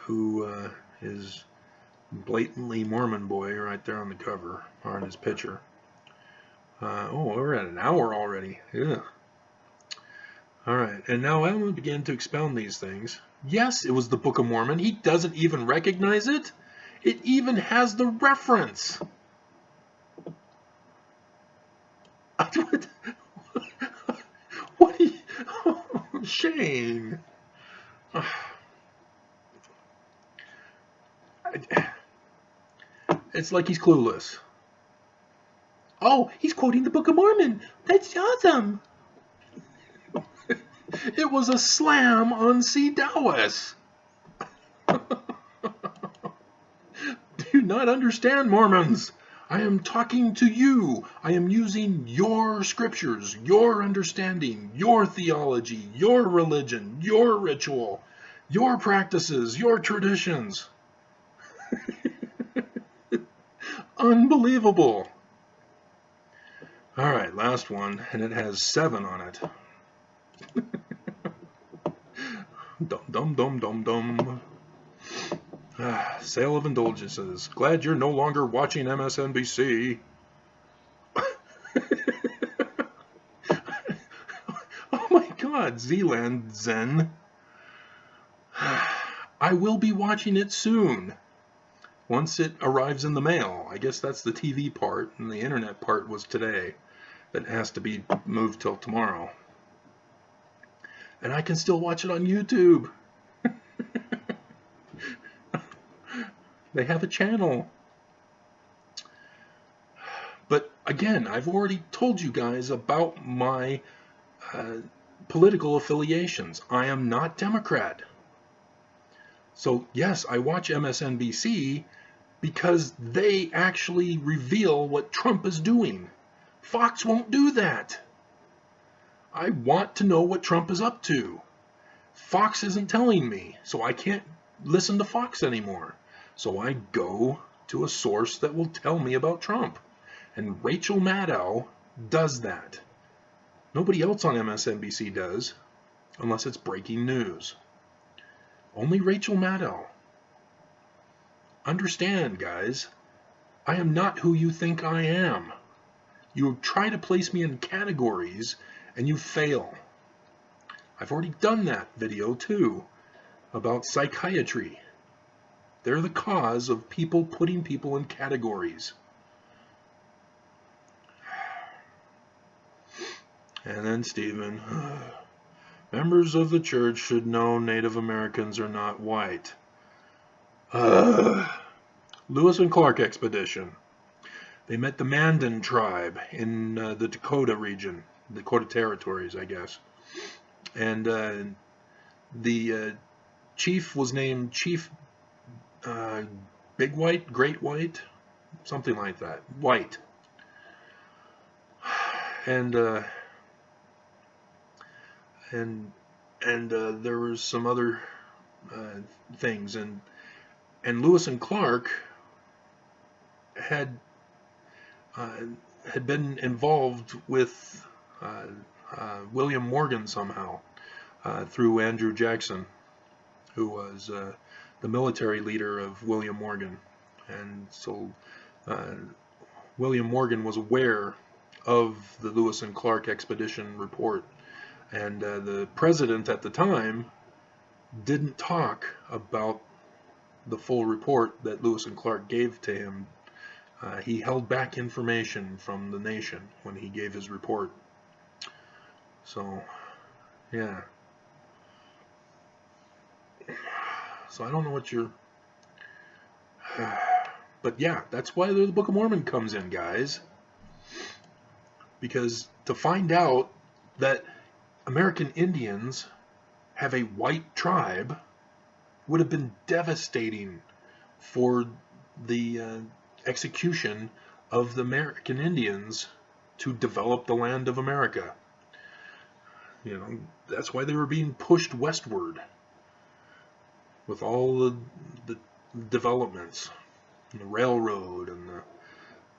who is blatantly Mormon boy right there on the cover, or on his picture. Oh, we're at an hour already. Yeah. Alright, and now I'm going to begin to expound these things. Yes, it was the Book of Mormon. He doesn't even recognize it. It even has the reference. What are you... Oh, Shane. It's like he's clueless. Oh, he's quoting the Book of Mormon. That's awesome. It was a slam on C. Dowis. Do you not understand, Mormons? I am talking to you. I am using your scriptures, your understanding, your theology, your religion, your ritual, your practices, your traditions. Unbelievable. All right, last one, and it has 7 on it. Dum dum dum dum dum. Sale of indulgences. Glad you're no longer watching MSNBC. Oh my God, Zealand Zen. I will be watching it soon. Once it arrives in the mail. I guess that's the TV part, and the internet part was today. That has to be moved till tomorrow. And I can still watch it on YouTube. They have a channel. But again, I've already told you guys about my political affiliations. I am not Democrat. So yes, I watch MSNBC because they actually reveal what Trump is doing. Fox won't do that. I want to know what Trump is up to. Fox isn't telling me, so I can't listen to Fox anymore. So I go to a source that will tell me about Trump. And Rachel Maddow does that. Nobody else on MSNBC does, unless it's breaking news. Only Rachel Maddow. Understand, guys, I am not who you think I am. You try to place me in categories, and you fail. I've already done that video, too, about psychiatry. They're the cause of people putting people in categories. And then Stephen, members of the church should know Native Americans are not white. Lewis and Clark expedition. They met the Mandan tribe in the Dakota region, Dakota territories, I guess. And the chief was named Chief Big White, Great White, something like that, White. And there was some other things, and Lewis and Clark had been involved with William Morgan somehow through Andrew Jackson, who was the military leader of William Morgan. And so William Morgan was aware of the Lewis and Clark expedition report, and the president at the time didn't talk about the full report that Lewis and Clark gave to him. He held back information from the nation when he gave his report. So, yeah. So I don't know what you're... But yeah, that's why the Book of Mormon comes in, guys. Because to find out that American Indians have a white tribe would have been devastating for the execution of the American Indians to develop the land of America. You know, that's why they were being pushed westward with all the developments, and the railroad and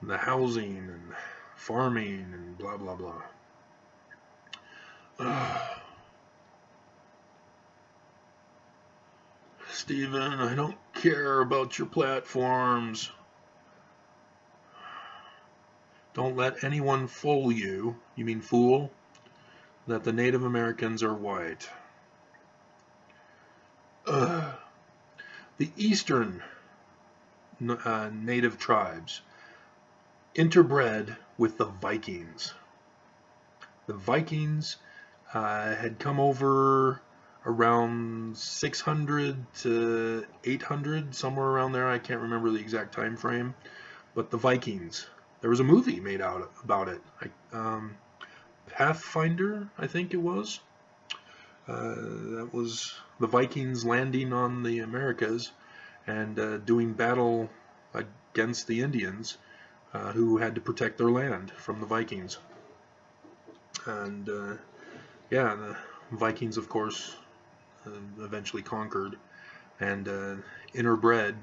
the housing and farming and blah blah blah. Stephen, I don't care about your platforms. Don't let anyone fool you. You mean fool? That the Native Americans are white. The eastern native tribes interbred with the Vikings. The Vikings had come over around 600 to 800, somewhere around there. I can't remember the exact time frame. But the Vikings, there was a movie made out about it. Pathfinder, I think it was. That was the Vikings landing on the Americas and doing battle against the Indians who had to protect their land from the Vikings. And yeah, the Vikings, of course, eventually conquered and interbred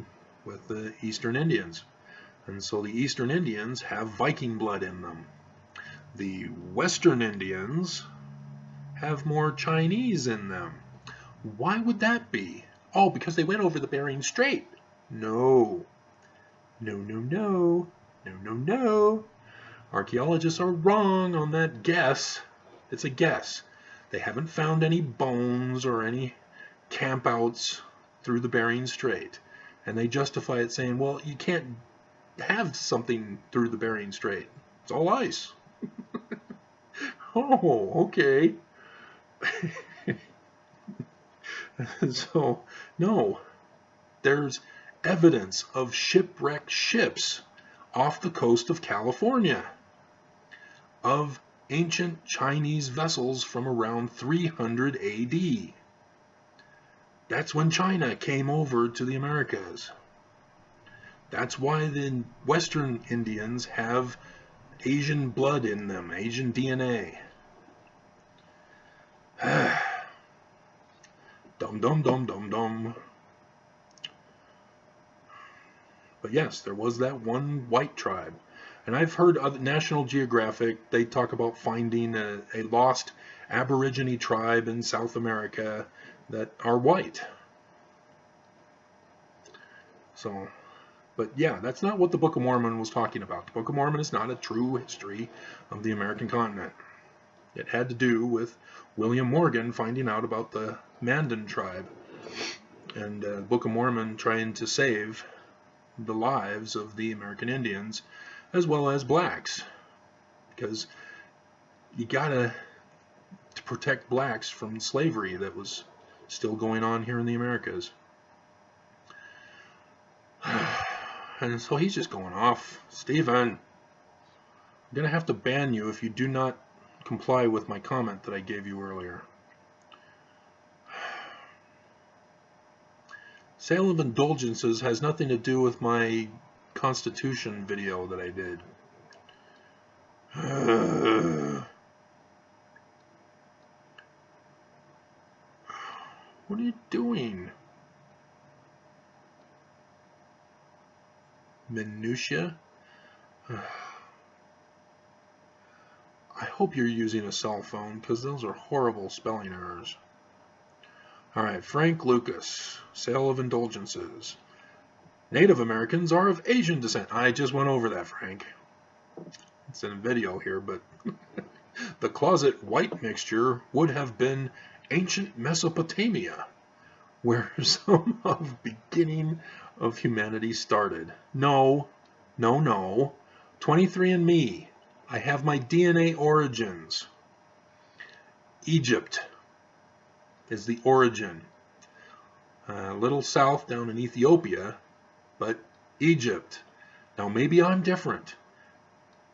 with the Eastern Indians. And so the Eastern Indians have Viking blood in them. The Western Indians have more Chinese in them. Why would that be? Oh, because they went over the Bering Strait. No. No, no, no. No, no, no. Archaeologists are wrong on that guess. It's a guess. They haven't found any bones or any campouts through the Bering Strait. And they justify it saying, well, you can't have something through the Bering Strait. It's all ice. Oh, okay. So, no. There's evidence of shipwrecked ships off the coast of California, of ancient Chinese vessels from around 300 AD. That's when China came over to the Americas. That's why the Western Indians have Asian blood in them, Asian DNA. Dum dum dum dum dum. But yes, there was that one white tribe. And I've heard National Geographic, they talk about finding a lost Aborigine tribe in South America that are white. So, but yeah, that's not what the Book of Mormon was talking about. The Book of Mormon is not a true history of the American continent. It had to do with William Morgan finding out about the Mandan tribe, and the Book of Mormon trying to save the lives of the American Indians as well as blacks, because you gotta to protect blacks from slavery that was still going on here in the Americas. And so he's just going off. Stephen, I'm going to have to ban you if you do not comply with my comment that I gave you earlier. Sale of indulgences has nothing to do with my Constitution video that I did. What are you doing? Minutia? I hope you're using a cell phone, because those are horrible spelling errors. Alright, Frank Lucas. Sale of indulgences. Native Americans are of Asian descent. I just went over that, Frank. It's in a video here, but the closet white mixture would have been ancient Mesopotamia, where some of the beginning of humanity started. No, no, no. 23andMe. I have my DNA origins. Egypt is the origin. A little south down in Ethiopia, but Egypt. Now maybe I'm different.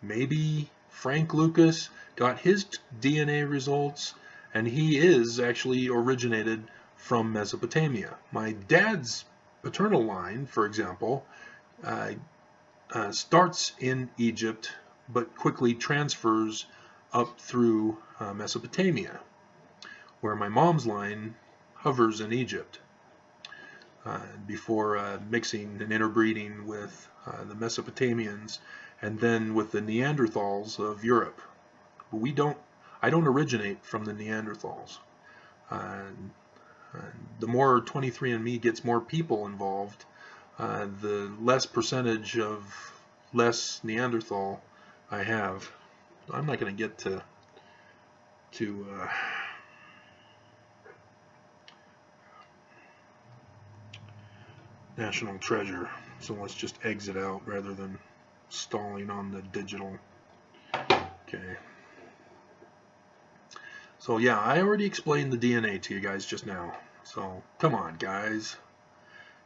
Maybe Frank Lucas got his DNA results and he is actually originated from Mesopotamia. My dad's paternal line, for example, starts in Egypt but quickly transfers up through Mesopotamia, where my mom's line hovers in Egypt before mixing and interbreeding with the Mesopotamians and then with the Neanderthals of Europe. I don't originate from the Neanderthals. The more 23andMe gets more people involved, the less percentage of less Neanderthal I have. I'm not going to get to National Treasure, so let's just exit out rather than stalling on the digital. Okay. So yeah, I already explained the DNA to you guys just now. So come on, guys.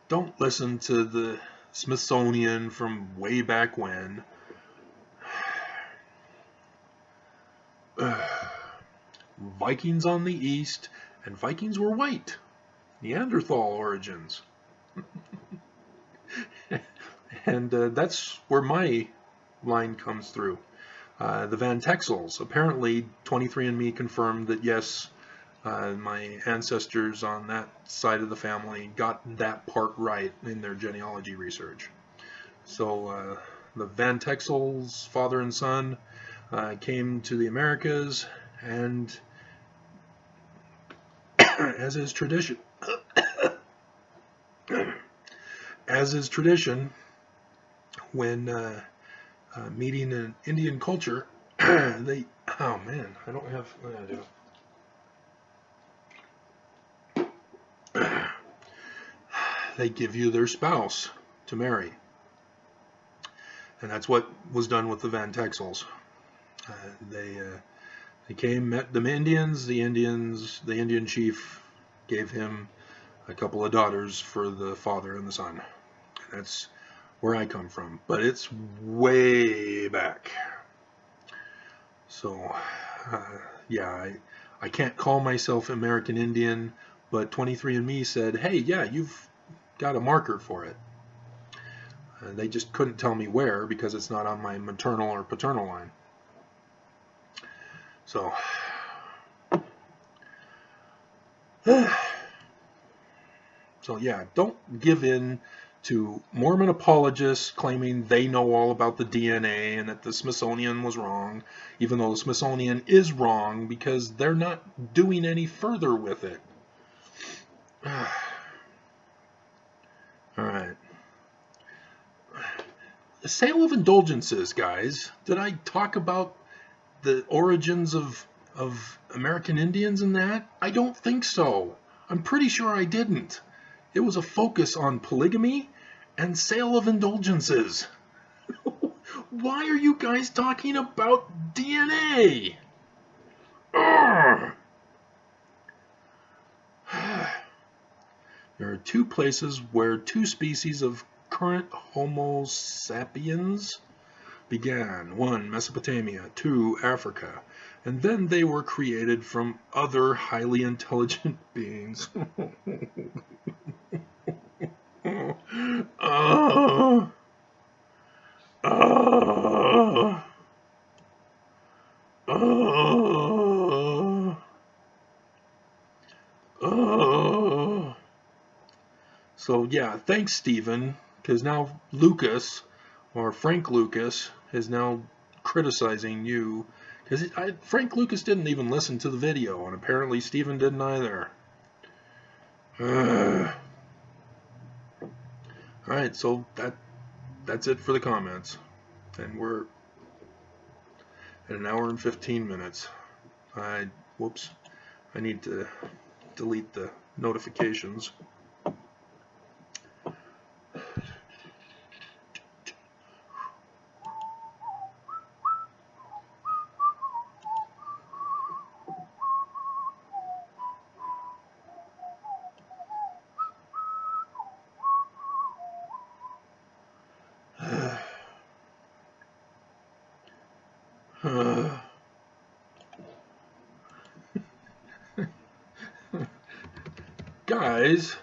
Don't listen to the Smithsonian from way back when. Vikings on the east, and Vikings were white. Neanderthal origins. And that's where my line comes through. The Van Texels. Apparently, 23andMe confirmed that yes, my ancestors on that side of the family got that part right in their genealogy research. So the Van Texels, father and son, came to the Americas, and as is tradition, when meeting an Indian culture, they, oh man, I don't have, what do I do? They give you their spouse to marry. And that's what was done with the Van Texels. They came, met the Indians. The Indian chief gave him a couple of daughters for the father and the son. And that's where I come from, but it's way back. So, yeah, I can't call myself American Indian, but 23andMe said, hey, yeah, you've got a marker for it. They just couldn't tell me where because it's not on my maternal or paternal line. So, yeah, don't give in to Mormon apologists claiming they know all about the DNA and that the Smithsonian was wrong, even though the Smithsonian is wrong because they're not doing any further with it. All right. The sale of indulgences, guys. Did I talk about the origins of American Indians and that? I don't think so. I'm pretty sure I didn't. It was a focus on polygamy and sale of indulgences. Why are you guys talking about DNA? Ugh. There are two places where two species of current Homo sapiens began. 1. Mesopotamia. 2. Africa. And then they were created from other highly intelligent beings. So yeah, thanks, Stephen, because now Lucas, or Frank Lucas, is now criticizing you, because Frank Lucas didn't even listen to the video, and apparently Stephen didn't either. Alright, so that's it for the comments, and we're at an hour and 15 minutes. Whoops, I need to delete the notifications. Guys,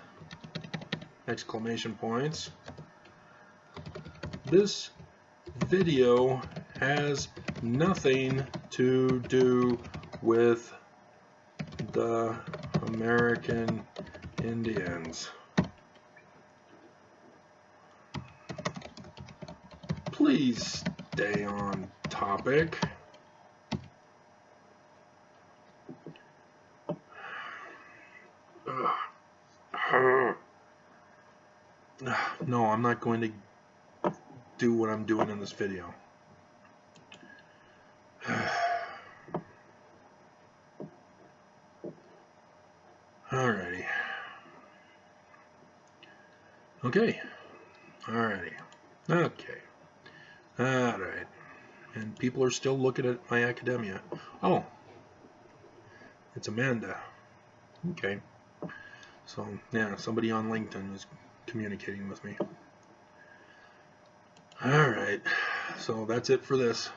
exclamation points, this video has nothing to do with the American Indians. Please stay on topic. No, I'm not going to do what I'm doing in this video. Alrighty. Okay. Alrighty. Okay. Alright. And people are still looking at my academia. Oh. It's Amanda. Okay. So, yeah, somebody on LinkedIn is communicating with me. Alright. So, that's it for this.